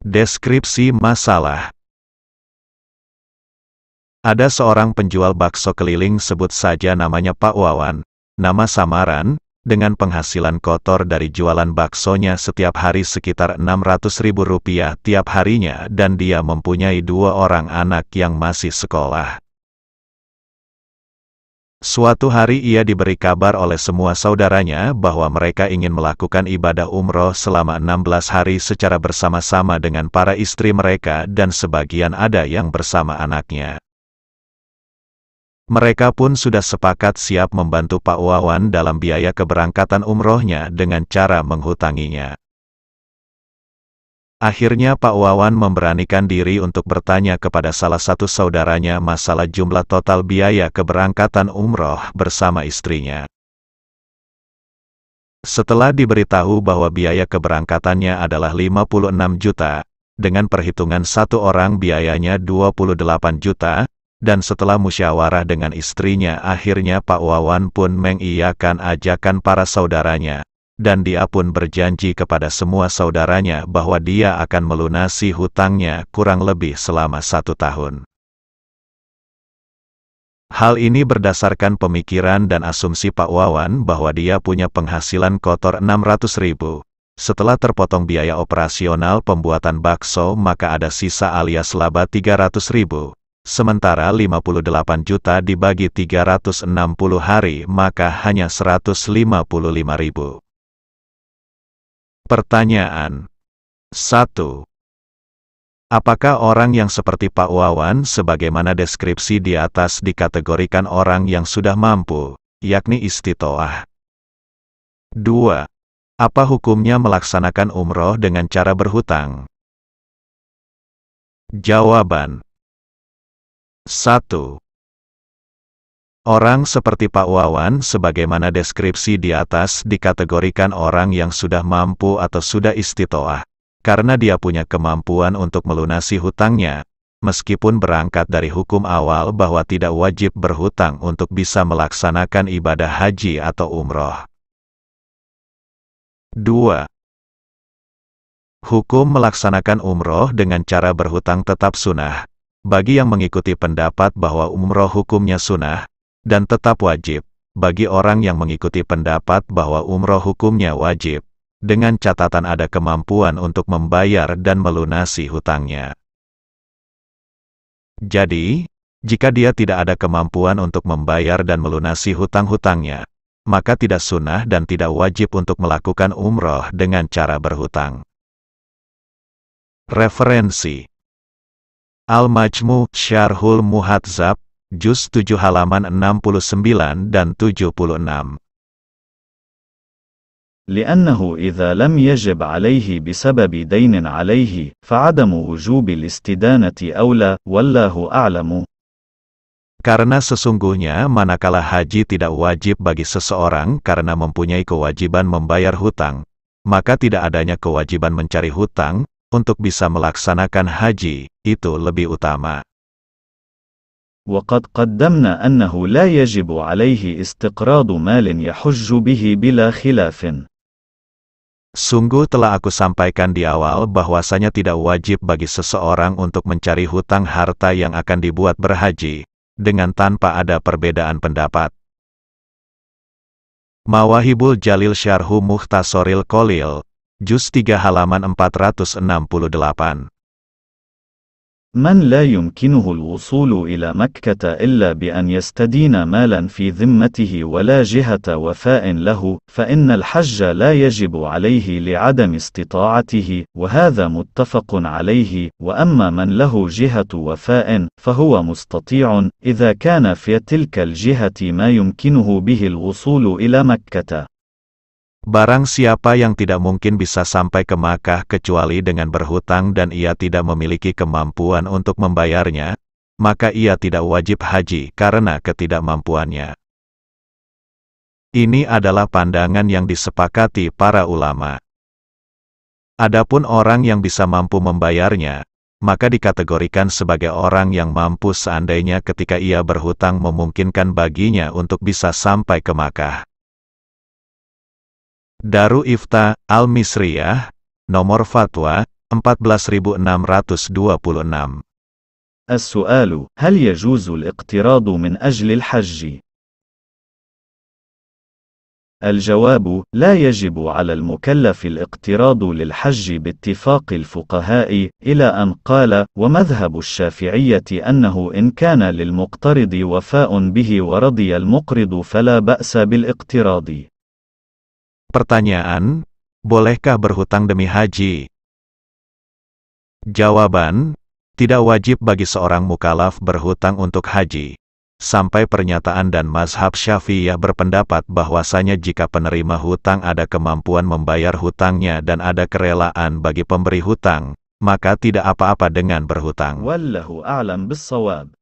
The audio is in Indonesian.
Deskripsi masalah. Ada seorang penjual bakso keliling, sebut saja namanya Pak Wawan, nama samaran, dengan penghasilan kotor dari jualan baksonya setiap hari sekitar Rp600.000 tiap harinya, dan dia mempunyai 2 orang anak yang masih sekolah. Suatu hari ia diberi kabar oleh semua saudaranya bahwa mereka ingin melakukan ibadah umroh selama 16 hari secara bersama-sama dengan para istri mereka, dan sebagian ada yang bersama anaknya. Mereka pun sudah sepakat siap membantu Pak Wawan dalam biaya keberangkatan umrohnya dengan cara menghutanginya. Akhirnya Pak Wawan memberanikan diri untuk bertanya kepada salah satu saudaranya masalah jumlah total biaya keberangkatan umroh bersama istrinya. Setelah diberitahu bahwa biaya keberangkatannya adalah 56 juta, dengan perhitungan satu orang biayanya 28 juta, dan setelah musyawarah dengan istrinya, akhirnya Pak Wawan pun mengiyakan ajakan para saudaranya, dan dia pun berjanji kepada semua saudaranya bahwa dia akan melunasi hutangnya kurang lebih selama 1 tahun. Hal ini berdasarkan pemikiran dan asumsi Pak Wawan bahwa dia punya penghasilan kotor 600.000. Setelah terpotong biaya operasional pembuatan bakso, maka ada sisa alias laba 300.000. Sementara 58 juta dibagi 360 hari, maka hanya 155.000. Pertanyaan 1. Apakah orang yang seperti Pak Wawan sebagaimana deskripsi di atas dikategorikan orang yang sudah mampu, yakni istitoah? 2. Apa hukumnya melaksanakan umroh dengan cara berhutang? Jawaban. 1. Orang seperti Pak Wawan sebagaimana deskripsi di atas dikategorikan orang yang sudah mampu atau sudah istitoah, karena dia punya kemampuan untuk melunasi hutangnya, meskipun berangkat dari hukum awal bahwa tidak wajib berhutang untuk bisa melaksanakan ibadah haji atau umroh. 2. Hukum melaksanakan umroh dengan cara berhutang tetap sunnah, bagi yang mengikuti pendapat bahwa umroh hukumnya sunnah, dan tetap wajib, bagi orang yang mengikuti pendapat bahwa umroh hukumnya wajib, dengan catatan ada kemampuan untuk membayar dan melunasi hutangnya. Jadi, jika dia tidak ada kemampuan untuk membayar dan melunasi hutang-hutangnya, maka tidak sunnah dan tidak wajib untuk melakukan umroh dengan cara berhutang. Referensi: Al-Majmu' Syarhul Muhadzab, Juz 7 halaman 69 dan 76. لأنه إذا لم يجب عليه بسبب دين عليه فعدم وجوب الاستدانة أولى والله أعلم. Karena sesungguhnya manakala haji tidak wajib bagi seseorang karena mempunyai kewajiban membayar hutang, maka tidak adanya kewajiban mencari hutang untuk bisa melaksanakan haji, itu lebih utama. وقد قدمنا أنه لا يجب عليه استقراض مال يحج به بلا خلاف. Sungguh telah aku sampaikan di awal bahwasanya tidak wajib bagi seseorang untuk mencari hutang harta yang akan dibuat berhaji, dengan tanpa ada perbedaan pendapat. Mawahibul Jalil Syarhu Mukhtasaril Qalil, Juz 3 halaman 468. من لا يمكنه الوصول إلى مكة إلا بأن يستدين مالا في ذمته ولا جهة وفاء له، فإن الحج لا يجب عليه لعدم استطاعته، وهذا متفق عليه. وأما من له جهة وفاء فهو مستطيع إذا كان في تلك الجهة ما يمكنه به الوصول إلى مكة. Barang siapa yang tidak mungkin bisa sampai ke Makkah kecuali dengan berhutang dan ia tidak memiliki kemampuan untuk membayarnya, maka ia tidak wajib haji karena ketidakmampuannya. Ini adalah pandangan yang disepakati para ulama. Adapun orang yang bisa mampu membayarnya, maka dikategorikan sebagai orang yang mampu seandainya ketika ia berhutang memungkinkan baginya untuk bisa sampai ke Makkah. Daru Ifta, Al-Misriyah, Nomor Fatwa, 14.626. السؤال: هل يجوز الاقتراض من أجل الحج؟ الجواب: لا يجب على المكلف الاقتراض للحج باتفاق الفقهاء، إلى أن قال: ومذهب الشافعية أنه إن كان للمقترض وفاء به ورضي المقرض فلا بأس بالاقتراض. Pertanyaan, bolehkah berhutang demi haji? Jawaban, tidak wajib bagi seorang mukallaf berhutang untuk haji. Sampai pernyataan dan mazhab Syafi'iyah berpendapat bahwasanya jika penerima hutang ada kemampuan membayar hutangnya dan ada kerelaan bagi pemberi hutang, maka tidak apa-apa dengan berhutang. Wallahu a'lam bis-shawab.